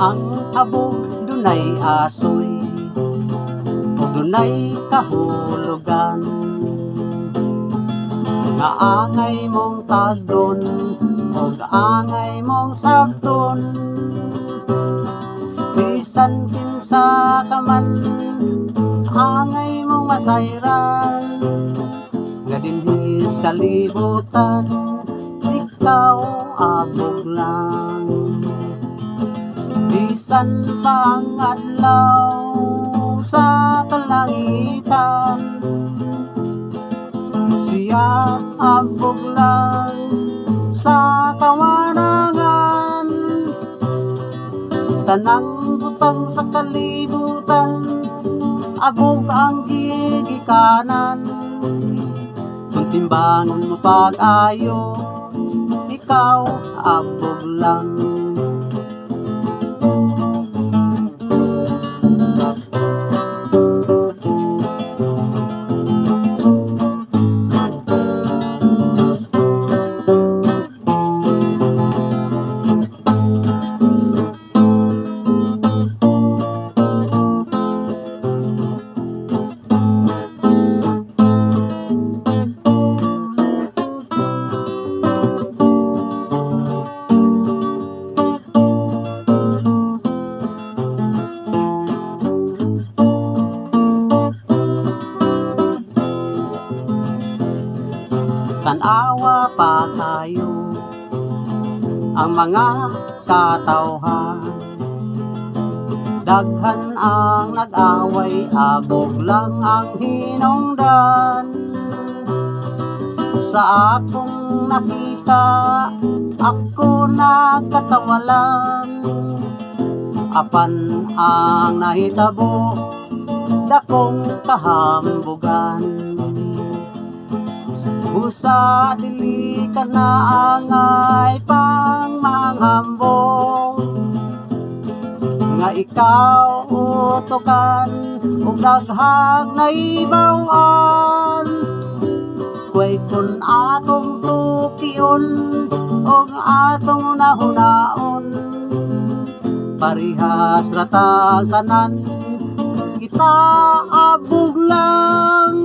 Ang abog dunay asoy, ug dunay kahulugan, nga angay mong tagdon ug angay mong sabton. Bisan kinsa ka man angay mong masayran, nga dinhi sa kalibutan ikaw abog lang. Bisan pa ang adlaw sa kalangitan, siya abog lang sa kawanangan. Tanang butang sa kalibutan abog ang gigikanan. Kung timbangon mo pag-ayo, ikaw abog lang. Tanawa pa tayo ang mga katawhan, daghan ang nag-away, abog lang ang hinungdan. Sa akong nakita, ako nagkatawalan, apan ang nahitabo, dakong kahambugan. Busa dili ka na angay pang manghambong, nga ikaw utokan ug daghang naibaw-an. Kuway kun atong tukion ug atong nahunaon, parihas ratag tanan, kita abog lang.